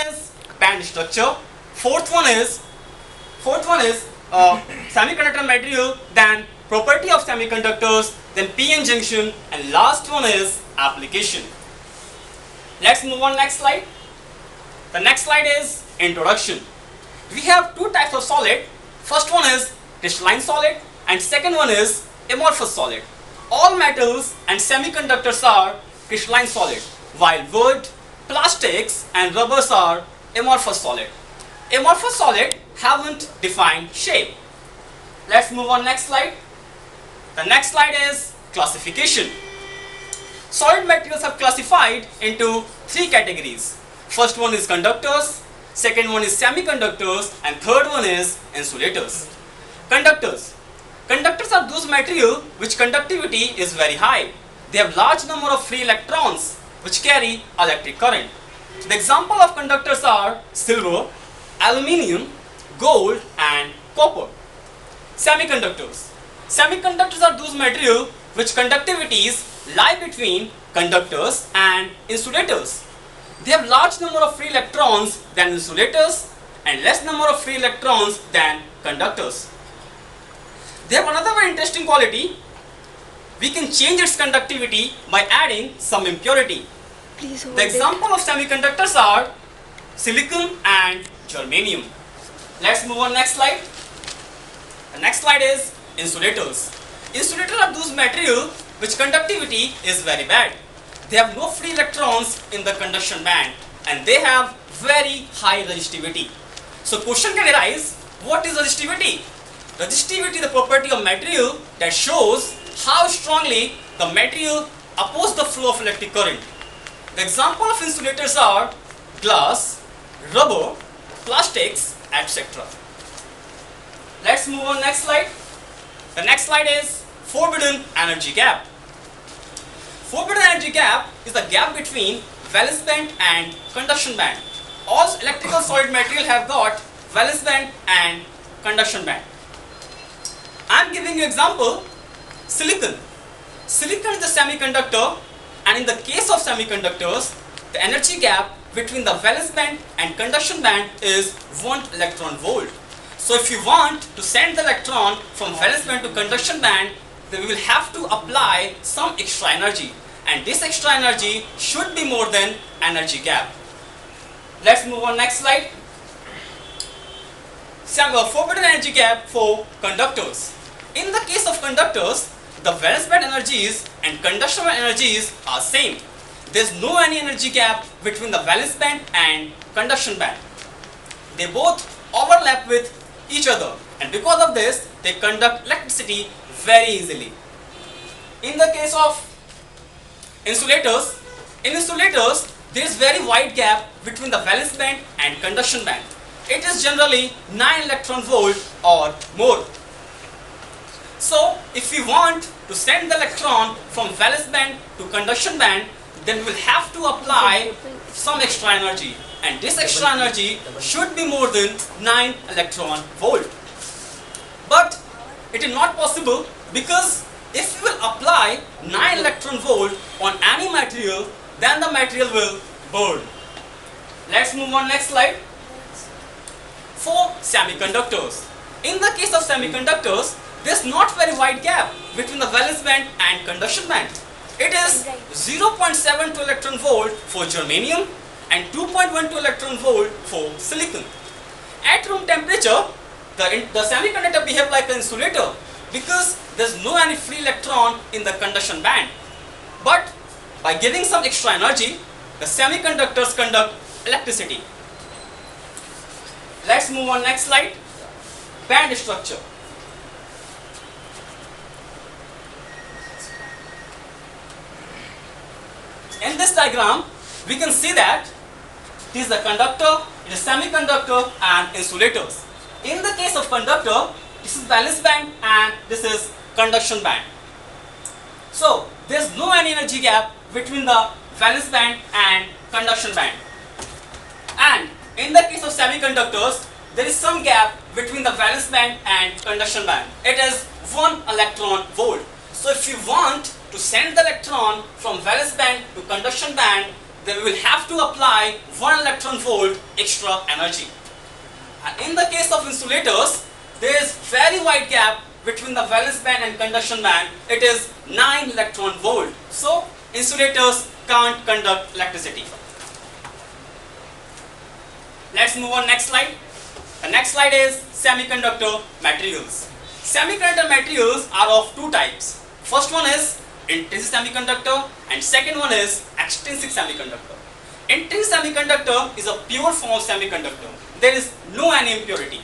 is band structure. Fourth one is semiconductor material, then property of semiconductors, then p-n junction, and last one is application. Let's move on next slide. The next slide is introduction. We have two types of solid. First one is crystalline solid and second one is amorphous solid. All metals and semiconductors are crystalline solid, while wood, plastics and rubbers are amorphous solid. Amorphous solid haven't defined shape. Let's move on next slide. The next slide is classification. Solid materials are classified into three categories. First one is conductors, second one is semiconductors, and third one is insulators. Conductors. Conductors are those materials which conductivity is very high. They have large number of free electrons which carry electric current. The example of conductors are silver, aluminium, gold and copper. Semiconductors. Semiconductors are those materials which conductivities lie between conductors and insulators. They have large number of free electrons than insulators and less number of free electrons than conductors. They have another very interesting quality. We can change its conductivity by adding some impurity. The example of semiconductors are silicon and germanium. Let's move on next slide. The next slide is insulators. Insulators are those materials which conductivity is very bad. They have no free electrons in the conduction band and they have very high resistivity. So question can arise, what is resistivity? Resistivity is the property of material that shows how strongly the material opposes the flow of electric current. The example of insulators are glass, rubber, plastics, etc. Let's move on next slide. The next slide is forbidden energy gap. Forbidden energy gap is the gap between valence band and conduction band. All electrical solid material have got valence band and conduction band. I am giving you example, silicon. Silicon is a semiconductor, and in the case of semiconductors, the energy gap between the valence band and conduction band is 1 electron volt. So if you want to send the electron from valence band to conduction band, then we will have to apply some extra energy, and this extra energy should be more than energy gap. Let's move on next slide. Forbidden energy gap for conductors. In the case of conductors, the valence band energies and conduction band energies are same. There is no any energy gap between the valence band and conduction band. They both overlap with each other, and because of this, they conduct electricity very easily. In the case of insulators, in insulators, there is very wide gap between the valence band and conduction band. It is generally 9 electron volt or more. So if we want to send the electron from valence band to conduction band, then we will have to apply some extra energy, and this extra energy should be more than 9 electron volt. But it is not possible, because if we will apply 9 electron volt on any material, then the material will burn. Let's move on next slide. For semiconductors. In the case of semiconductors, there is not very wide gap between the valence band and conduction band. It is 0.72 electron volt for germanium and 2.12 electron volt for silicon. At room temperature, the semiconductor behave like an insulator because there is no any free electron in the conduction band. But by giving some extra energy, the semiconductors conduct electricity. Let's move on next slide. Band structure. In this diagram, we can see that this is the conductor, it is semiconductor and insulators. In the case of conductor, this is valence band and this is conduction band. So there is no any energy gap between the valence band and conduction band. And in the case of semiconductors, there is some gap between the valence band and conduction band. It is 1 electron volt. So if you want to send the electron from valence band to conduction band, then we will have to apply 1 electron volt extra energy. And in the case of insulators, there is very wide gap between the valence band and conduction band. It is 9 electron volt. So insulators can't conduct electricity. Let's move on next slide. The next slide is semiconductor materials. Semiconductor materials are of two types. First one is intrinsic semiconductor and second one is extrinsic semiconductor. Intrinsic semiconductor is a pure form of semiconductor. There is no any impurity.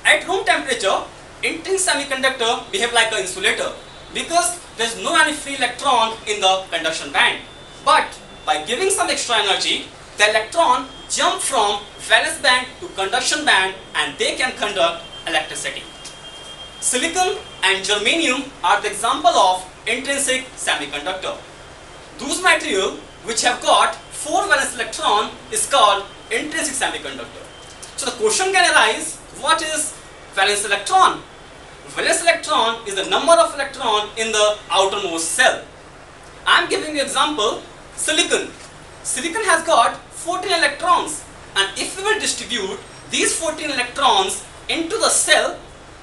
At room temperature, intrinsic semiconductor behave like an insulator because there is no any free electron in the conduction band. But by giving some extra energy, the electron jump from valence band to conduction band and they can conduct electricity. Silicon and germanium are the example of intrinsic semiconductor. Those material which have got 4 valence electron is called intrinsic semiconductor. So the question can arise, what is valence electron? Valence electron is the number of electron in the outermost cell. I am giving you example, silicon. Silicon has got 14 electrons, and if we will distribute these 14 electrons into the cell,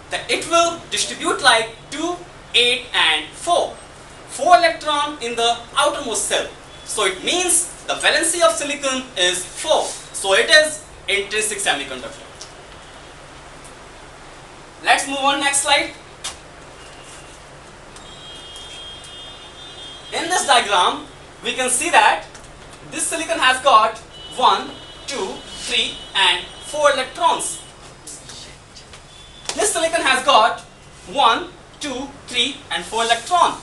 then it will distribute like 2, 8 and 4. 4 electron in the outermost cell. So it means the valency of silicon is 4. So it is intrinsic semiconductor. Let's move on next slide. In this diagram, we can see that this silicon has got 1, 2, 3 and 4 electrons. This silicon has got 1, 2, 3 and 4 electron.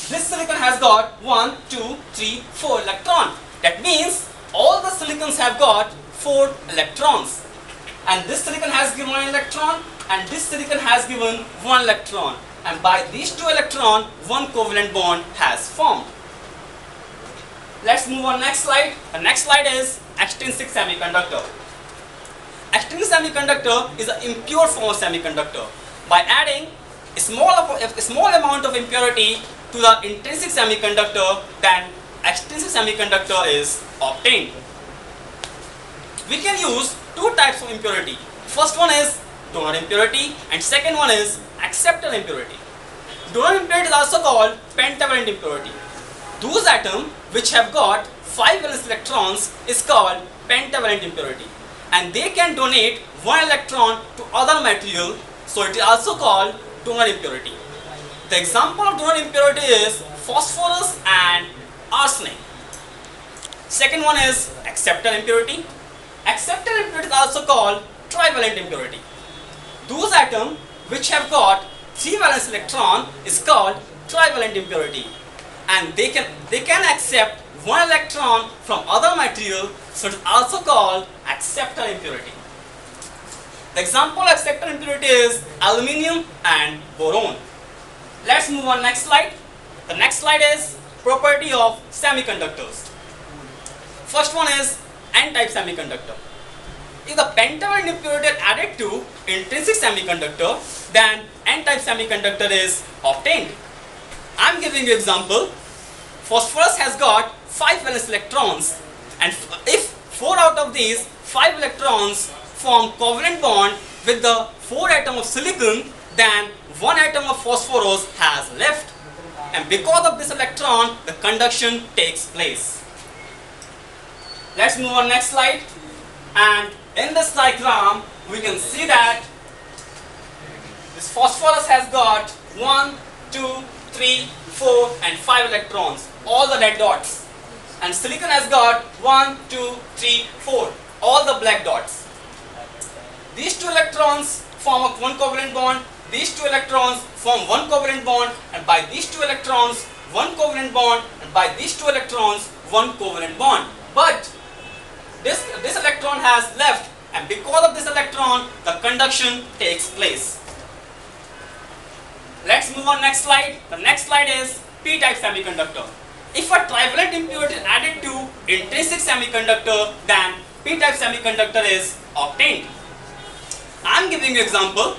This silicon has got 1, 2, 3, 4 electron. That means all the silicons have got 4 electrons. And this silicon has given 1 electron and this silicon has given 1 electron. And by these 2 electrons, 1 covalent bond has formed. Let's move on next slide. The next slide is extrinsic semiconductor. Extrinsic semiconductor is an impure form of semiconductor. By adding a small amount of impurity to the intrinsic semiconductor, then extrinsic semiconductor is obtained. We can use 2 types of impurity. First one is donor impurity and second one is acceptor impurity. Donor impurity is also called pentavalent impurity. Those atoms which have got 5 valence electrons is called pentavalent impurity, and they can donate 1 electron to other material, so it is also called donor impurity. The example of donor impurity is phosphorus and arsenic. Second one is acceptor impurity. Acceptor impurity is also called trivalent impurity. Those atoms which have got 3 valence electron is called trivalent impurity, and they can accept 1 electron from other material, so it is also called acceptor impurity. The example of acceptor impurity is aluminium and boron. Let's move on next slide. The next slide is property of semiconductors. First one is N-type semiconductor. If the pentavalent impurity is added to intrinsic semiconductor, then N-type semiconductor is obtained. I am giving you example. Phosphorus has got 5 valence electrons, and if 4 out of these 5 electrons form covalent bond with the 4 atom of silicon, then 1 atom of phosphorus has left, and because of this electron the conduction takes place. Let's move on next slide, and in this diagram we can see that this phosphorus has got 1, 2, 3, 4 and 5 electrons, all the red dots, and silicon has got 1, 2, 3, 4, all the black dots. These 2 electrons form 1 covalent bond, these 2 electrons form 1 covalent bond, and by these 2 electrons 1 covalent bond, and by these 2 electrons 1 covalent bond. But this electron has left, and because of this electron the conduction takes place. Let's move on next slide. The next slide is p-type semiconductor. If a trivalent impurity is added to intrinsic semiconductor, then p-type semiconductor is obtained. I am giving you example.